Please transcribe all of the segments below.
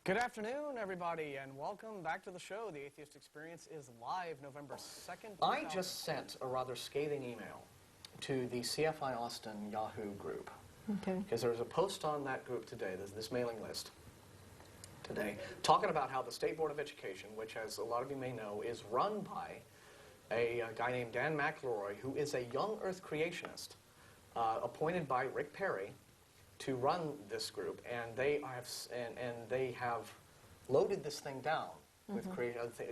Good afternoon, everybody, and welcome back to the show. The Atheist Experience is live November 2nd. I just sent a rather scathing email to the CFI Austin Yahoo group. Okay. Because there's a post on that group today, this mailing list today, talking about how the State Board of Education, which, as a lot of you may know, is run by a guy named Dan McElroy, who is a young Earth creationist, appointed by Rick Perry to run this group, and they have loaded this thing down with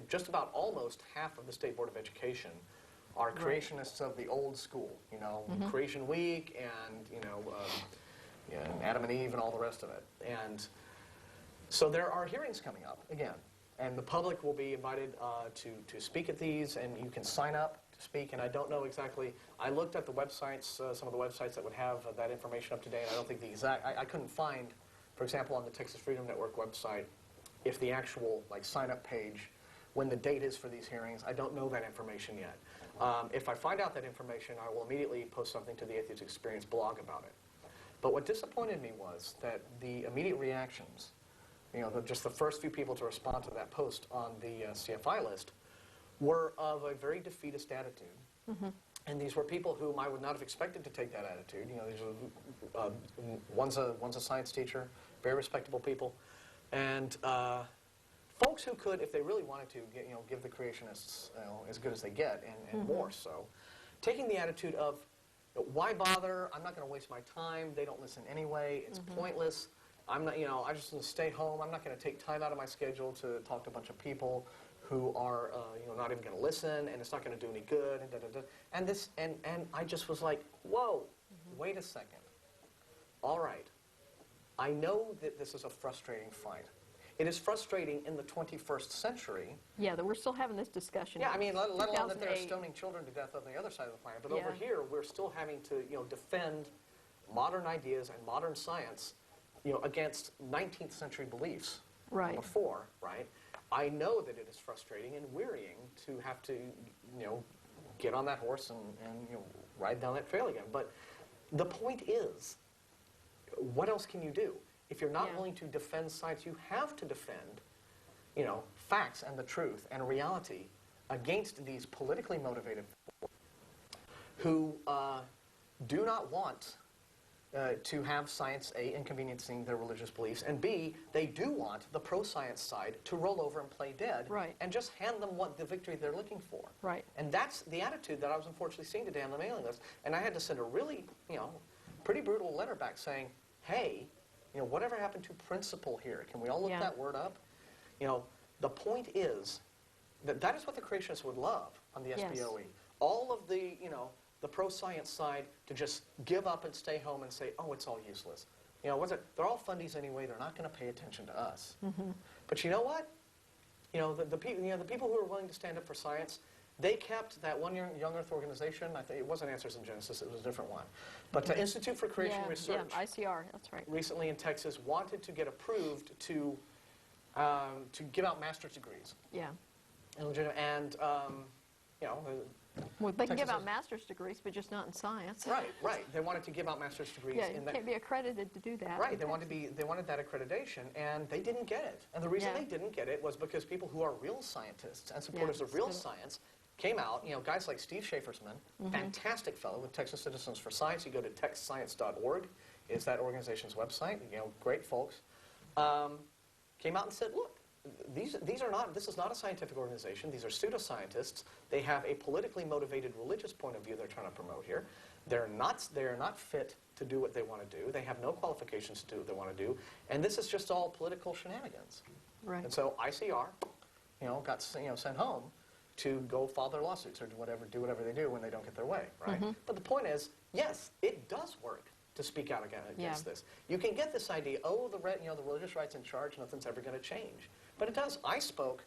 just about almost half of the State Board of Education are creationists of the old school, you know, Creation Week and Adam and Eve and all the rest of it. And so there are hearings coming up again, and the public will be invited to speak at these, and you can sign up to speak. And I don't know exactly. I looked at the websites, some of the websites that would have that information up to date. I don't think the exact. I couldn't find, for example, on the Texas Freedom Network website, if the actual sign-up page, when the date is for these hearings. I don't know that information yet. If I find out that information, I will immediately post something to the Atheist Experience blog about it. But what disappointed me was that the immediate reactions, just the first few people to respond to that post on the CFI list, were of a very defeatist attitude. And these were people whom I would not have expected to take that attitude. These are, one's a science teacher, very respectable people, and folks who could, if they really wanted to, give the creationists as good as they get, and more so, taking the attitude of, why bother? I'm not going to waste my time. They don't listen anyway. It's pointless. I'm not, I just want to stay home. I'm not going to take time out of my schedule to talk to a bunch of people who are, not even going to listen, and it's not going to do any good, and da-da-da. And I just was like, whoa, wait a second. All right, I know that this is a frustrating fight. It is frustrating in the 21st century. Yeah, that we're still having this discussion. Yeah, I mean, let alone that they're stoning children to death on the other side of the planet. But over here, we're still having to, defend modern ideas and modern science, against 19th century beliefs before, right? I know that it is frustrating and wearying to have to, get on that horse and ride down that trail again. But the point is, what else can you do? If you're not willing to defend science, you have to defend, facts and the truth and reality against these politically motivated people who do not want to have science, A, inconveniencing their religious beliefs, and B, they do want the pro-science side to roll over and play dead and just hand them the victory they're looking for. And that's the attitude that I was unfortunately seeing today on the mailing list. And I had to send a really, pretty brutal letter back saying, hey, whatever happened to principle here? Can we all look that word up? The point is that is what the creationists would love on the SBOE. All of the, the pro-science side to just give up and stay home and say, oh, it's all useless. They're all fundies anyway. They're not going to pay attention to us. But you know what? The people who are willing to stand up for science, they kept that one Young Earth organization. I think it wasn't Answers in Genesis. It was a different one. But the Institute for Creation Research, ICR, that's right, recently in Texas wanted to get approved to give out master's degrees. And well, they can give out master's degrees, but just not in science. Right. They wanted to give out master's degrees. Yeah, you can't be accredited to do that. Right. They wanted that accreditation, and they didn't get it. And the reason they didn't get it was because people who are real scientists and supporters of real science came out. Guys like Steve Schaefersman, fantastic fellow with Texas Citizens for Science. You go to texscience.org, is that organization's website. Great folks. Came out and said, look, this is not a scientific organization. These are pseudoscientists. They have a politically motivated religious point of view they're trying to promote here. They're not fit to do what they want to do. They have no qualifications to do what they want to do. And this is just all political shenanigans. And so ICR, got sent home to go file their lawsuits or do whatever they do when they don't get their way, right? But the point is, yes, it does work to speak out against this. You can get this idea, oh, the religious right's in charge, nothing's ever going to change. But it does. I spoke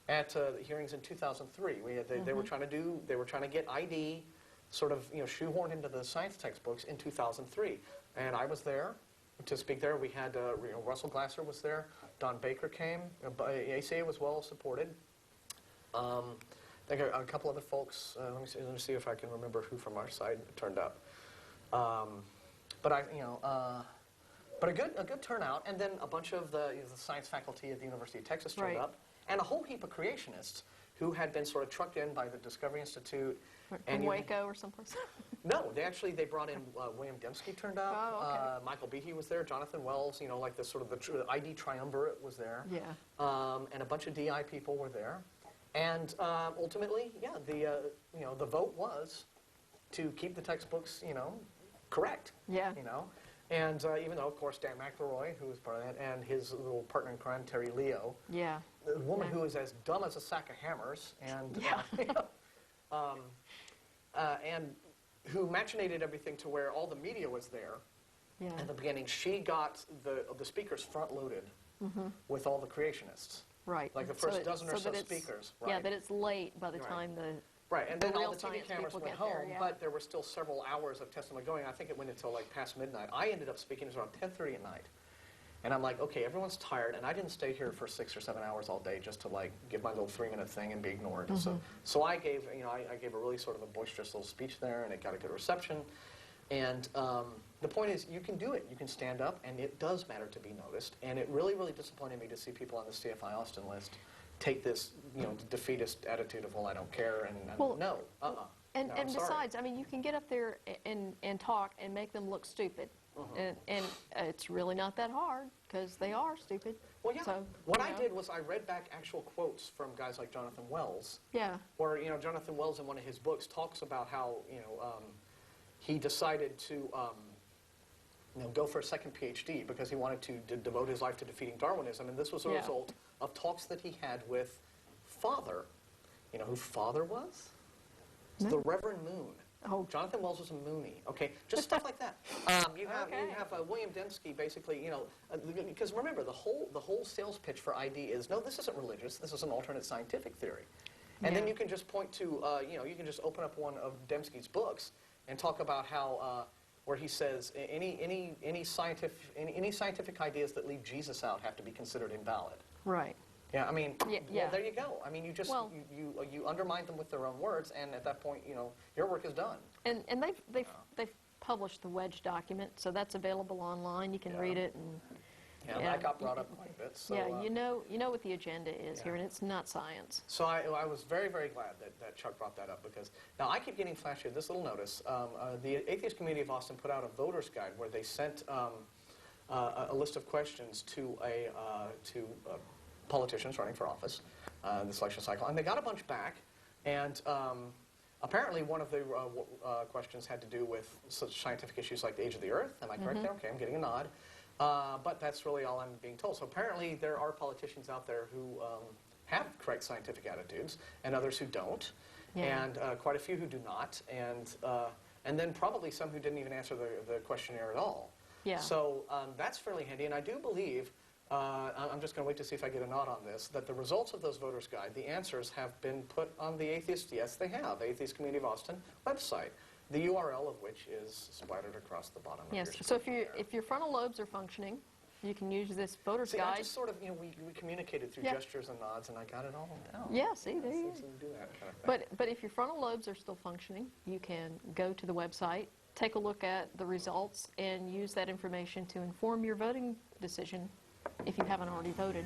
at the hearings in 2003. They were trying to get ID sort of shoehorned into the science textbooks in 2003, and I was there to speak there. We had Russell Glasser was there, Don Baker came, ACA was well supported. I think a couple other folks. Let me see if I can remember who from our side turned up. But But a good turnout, and then a bunch of the science faculty at the University of Texas turned Right. up, and a whole heap of creationists who had been sort of trucked in by the Discovery Institute. From Waco or someplace. No, they brought in William Dembski turned up. Oh, okay. Michael Behe was there. Jonathan Wells, like the sort of the ID triumvirate was there. Yeah. And a bunch of DI people were there. And ultimately, the vote was to keep the textbooks, correct. Yeah. And even though, of course, Dan McElroy, who was part of that, and his little partner in crime, Terry Leo, Yeah. the woman Yeah. who is as dumb as a sack of hammers, and Yeah. and who machinated everything to where all the media was there. Yeah. At the beginning, she got the speakers front-loaded with all the creationists. Right. Like the first it- dozen or so that it's- speakers. Yeah, Right. that it's late by the Right. time the Right, and the then all real the TV science cameras people went get there, home, yeah. but there were still several hours of testimony going. I think it went until like past midnight. I ended up speaking, it was around 10:30 at night. And I'm like, okay, everyone's tired, and I didn't stay here for 6 or 7 hours all day just to like give my little 3-minute thing and be ignored. So I gave, I gave a really sort of a boisterous little speech there, and it got a good reception. And the point is, you can do it. You can stand up, and it does matter to be noticed. And it really, really disappointed me to see people on the CFI Austin list take this, defeatist attitude of, well, I don't care, and Well, no, And, No, I'm and sorry. besides, I mean, you can get up there and talk and make them look stupid. And it's really not that hard, because they are stupid. Well, yeah. So, What I did was I read back actual quotes from guys like Jonathan Wells, Yeah. where, Jonathan Wells in one of his books talks about how, he decided to, go for a second PhD because he wanted to devote his life to defeating Darwinism. And this was a Yeah. result of talks that he had with Father. You know who Father was? It's the Reverend Moon. Oh. Jonathan Wells was a Moonie. Okay, just stuff like that. You have William Dembski basically, because remember the whole sales pitch for ID is no, this isn't religious. This is an alternate scientific theory. And then Yeah. you can just point to, you can just open up one of Dembski's books and talk about how where he says any scientific ideas that leave Jesus out have to be considered invalid. Right. Yeah, I mean, Yeah. well, there you go. I mean, you just Well- you undermine them with their own words, and at that point, your work is done. And they've published the wedge document, so that's available online. You can Yeah. read it, and Yeah, Yeah. that got brought up quite a bit. So, yeah, you know what the agenda is here, and it's not science. So I was very, very glad that Chuck brought that up, because now I keep getting flashed here. This little notice: the Atheist Community of Austin put out a voter's guide where they sent a list of questions to politicians running for office this election cycle, and they got a bunch back, and apparently one of the questions had to do with such scientific issues like the age of the Earth. Am I correct there? Okay, I'm getting a nod. But that's really all I'm being told. So apparently there are politicians out there who have correct scientific attitudes, and others who don't, Yeah. and quite a few who do not, and then probably some who didn't even answer the questionnaire at all. Yeah. So that's fairly handy, and I do believe, I'm just going to wait to see if I get a nod on this, that the results of those voters' guide, the answers have been put on the Atheist, yes they have, Atheist Community of Austin website, the URL of which is splattered across the bottom of Yes. your So screen there. if your frontal lobes are functioning, you can use this voter's See, I guide. just sort of, we communicated through Yeah. gestures and nods, and I got it all down. Yeah. See, there you So go. we do that kind of thing. But if your frontal lobes are still functioning, you can go to the website, take a look at the results, and use that information to inform your voting decision if you haven't already voted.